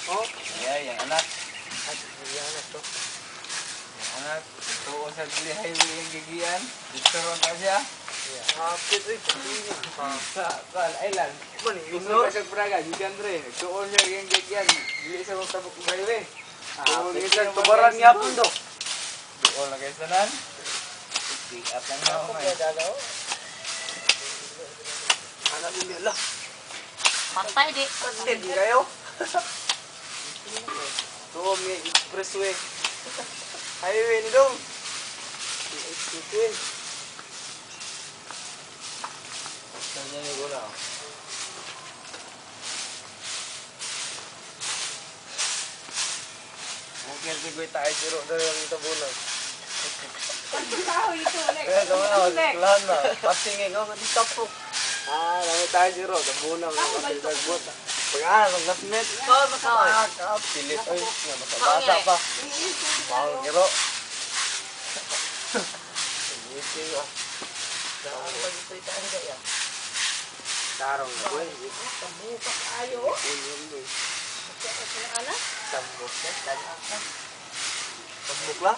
Oh. Ya, yang anak. Yang anak tuh. Yang anak. Tuh sa beli highway yang gigian. Diteron ta siya. Iya. Hapit ini. Sa island. Mani, Gusto ka sa Praga, gikan dre. Tuon siya yang gigian. Dili sa mga tabok highway. Tuon kita tubaran niya pun do. Doon na kayo sanan. Pick up lang ako ngayon. Anak ini lah. Patay di. Hindi kayo. Tuon ni expressway. Highway ni dong. Expressway. Sanya ni gula. Mungkin si gue tayo jeruk dari yang kita bulan. Tahu itu, Lek. Lahan na. Patingin ko, matitapok. Dami tayo jeruk. Tabunang mga pagbuot. Pag-aaral, mag-lasmet. Pilit. Ay, masabasa pa. Mahal giro. Sige ko. Tarong na boy. Bukas ayo. Sambok. Anak. Sambok lah.